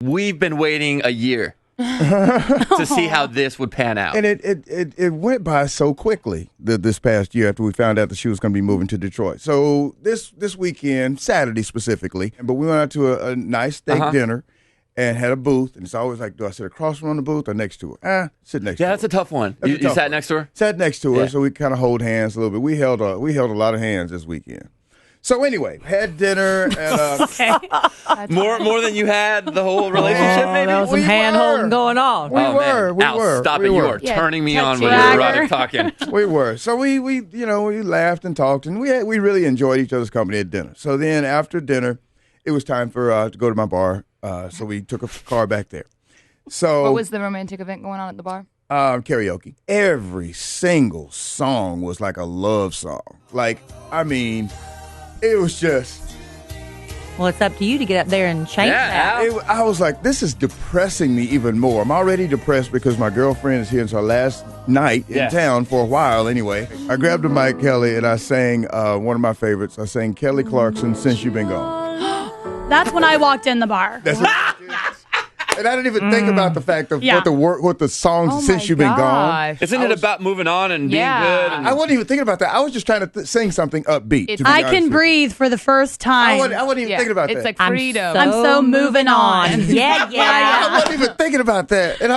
We've been waiting a year to see how this would pan out. And it went by so quickly this past year after we found out that she was going to be moving to Detroit. So this weekend, Saturday specifically, but we went out to a nice steak dinner and had a booth. And it's always like, do I sit across from the booth or next to her? Sit next to her. Yeah, that's a tough one. You sat next to her? Sat next to her, so we kind of hold hands a little bit. We held a lot of hands this weekend. So anyway, had dinner and more than you had the whole relationship. Maybe there was some hand holding going on. We were. Stop it! You are turning me on with your erotic talking. We were. So we laughed and talked, and we really enjoyed each other's company at dinner. So then after dinner, it was time for to go to my bar. So we took a car back there. So what was the romantic event going on at the bar? Karaoke. Every single song was like a love song. Like, I mean, it was just. Well, it's up to you to get up there and change that. I was like, this is depressing me even more. I'm already depressed because my girlfriend is here. It's our last night in town for a while anyway. I grabbed the mic, Kelly, and I sang one of my favorites. I sang Kelly Clarkson, Since You've Been Gone. That's when I walked in the bar. That's and I didn't even think about the fact of what the songs Since You've Been Gone. Isn't it about moving on and being good? And... I wasn't even thinking about that. I was just trying to sing something upbeat. I can breathe for the first time. I wasn't even thinking about that. It's like freedom. I'm so moving on. Yeah. I wasn't even thinking about that. And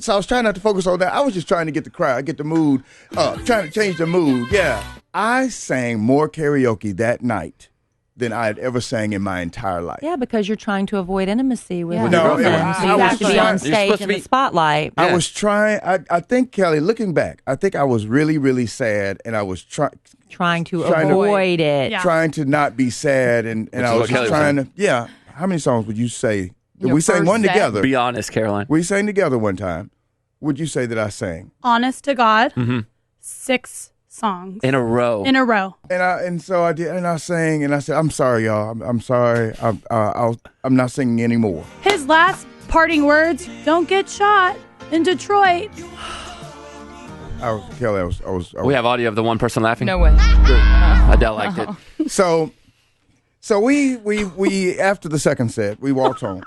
so I was trying not to focus on that. I was just trying to get the crowd, get the mood up, trying to change the mood. Yeah. I sang more karaoke that night than I had ever sang in my entire life. Yeah, because you're trying to avoid intimacy with your No, girlfriend. So you have to be on stage in the spotlight. I was trying. I think, Kelly, looking back, I think I was really, really sad, and I was trying to avoid it. Yeah. Trying to not be sad, and I was just trying to. Yeah. How many songs would you say? We sang one together. Be honest, Caroline. We sang together one time. Would you say that I sang? Honest to God, 6 songs in a row. And so I did, and I sang, and I said, "I'm sorry, y'all. I'm sorry. I'm not singing anymore." His last parting words: "Don't get shot in Detroit." Kelly, I was. We have audio of the one person laughing. No way. Adele liked it. So we after the second set, we walked home.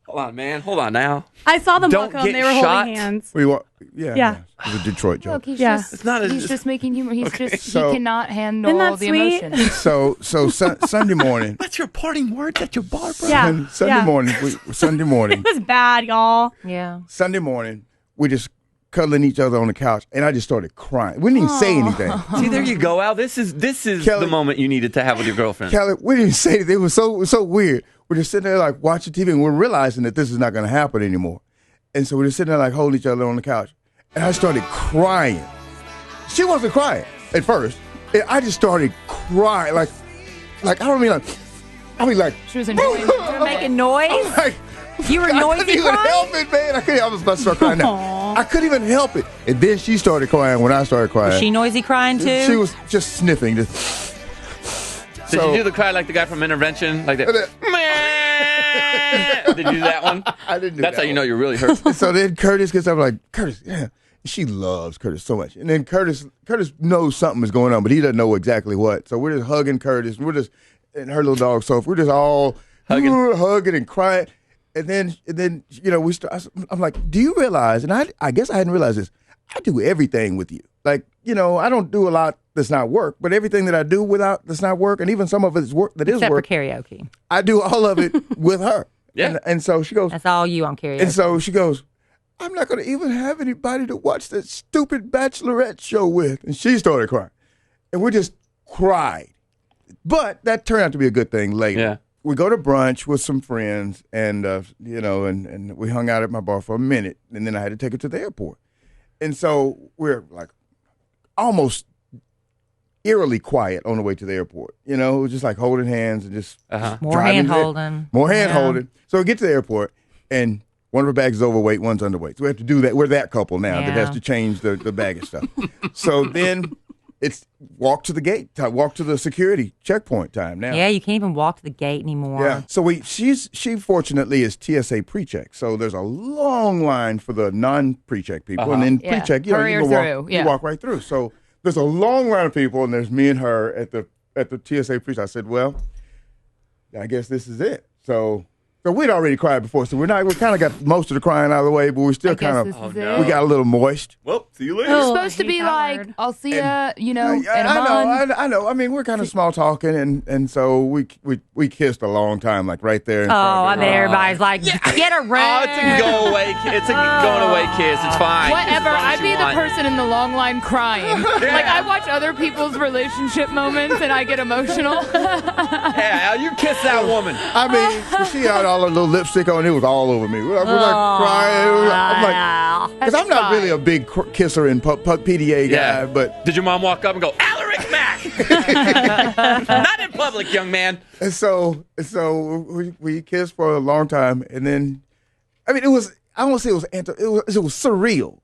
Hold on, man. Hold on now. I saw them Don't walk home. get They were shot. holding hands. Yeah. It was a Detroit joke. Look, he's It's not he's just making humor. He's Okay. just So- he cannot handle Isn't that the sweet? emotion. So Sunday morning. That's your parting words at your bar, bro. Yeah. Sunday morning. It was bad, y'all. Yeah. Sunday morning, we just cuddling each other on the couch, and I just started crying. We didn't even say anything. See, there you go, Al. This is Kelly- the moment you needed to have with your girlfriend. Kelly, we didn't say anything. It was so weird. We're just sitting there like watching TV, and we're realizing that this is not going to happen anymore. And so we're just sitting there like holding each other on the couch, and I started crying. She wasn't crying at first. And I just started crying, like I don't mean like. She was enjoying it. Making noise? Like, You were I noisy couldn't even crying? help it, man. I was about to start crying now. I couldn't even help it. And then she started crying when I started crying. Was she noisy crying too? She was just sniffing. Did you do the cry like the guy from Intervention? Like that? Did you do that one? I didn't do That's that how you one. know you're really hurt. So then Curtis gets up like, Curtis, yeah. She loves Curtis so much. And then Curtis knows something is going on, but he doesn't know exactly what. So we're just hugging Curtis. We're just, and her little dog Sophie, we're just all hugging and crying. And then I'm like, do you realize, and I guess I hadn't realized this, I do everything with you. Like, I don't do a lot that's not work, but everything that I do that's not work, and even some of it's work that is Except work. for karaoke. I do all of it with her. Yeah. And so she goes, That's all you on karaoke. and so she goes, I'm not going to even have anybody to watch that stupid Bachelorette show with. And she started crying. And we just cried. But that turned out to be a good thing later. Yeah. We go to brunch with some friends, and and we hung out at my bar for a minute, and then I had to take her to the airport. And so we're like almost eerily quiet on the way to the airport. It was just like holding hands and just More driving hand there. holding. More hand holding. So we get to the airport, and one of her bags is overweight, one's underweight. So we have to do that. We're that couple now that has to change the baggage stuff. So then it's walk to the gate time, walk to the security checkpoint time now. Yeah, you can't even walk to the gate anymore. Yeah. So she fortunately is TSA pre-check. So there's a long line for the non-pre-check people. And then pre-check, Hurry you through. You walk right through. So there's a long line of people, and there's me and her at the TSA pre-check. I said, well, I guess this is it. So So we'd already cried before, so we kind of got most of the crying out of the way, but we still I guess kind this of is it. we got a little moist. Well, see you later. It's Oh, supposed to I be hate that like, word. I'll see ya, in a month. I know. I mean, we're kind of small talking, and so we kissed a long time, like right there. In Oh, front I of bet her. everybody's like, get a Oh, ring. it's a go away. It's a going away kiss. It's fine. Whatever. As long as I'd you be the want. person in the long line crying. Like, I watch other people's relationship moments and I get emotional. Yeah, you kiss that woman. I mean, she had all her little lipstick on. It was all over me. We're like crying. I'm like, because I'm not really a big kisser and PDA guy, but Did your mom walk up and go, Alaric Mack? Not in public, young man. and so we kissed for a long time, and then I mean, it was I don't want to say it was surreal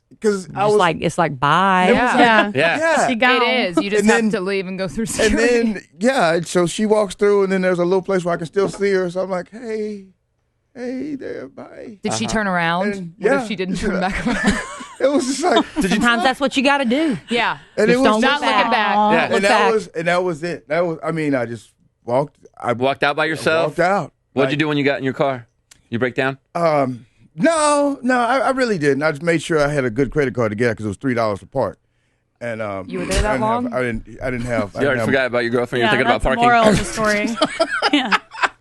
because I was It's like bye. Yeah. Yeah. She gone. It is. You just And have then- to leave and go through and security. then so she walks through, and then there's a little place where I can still see her. So I'm like, hey there, bye. Did she turn around? And- What yeah. if she didn't turn back around? It was just like, Sometimes that's what you got to do. Yeah. and it Just was don't Not look looking back. Yeah. and Look that back. was it. That was I mean, I just walked. I Walked out by yourself? walked out. What'd you do when you got in your car? You break down? No, I really didn't. I just made sure I had a good credit card to get because it was $3 a part. And You were there that long? I didn't have. You already forgot about your girlfriend. Yeah, You're thinking about that's the parking. moral of the story. Yeah.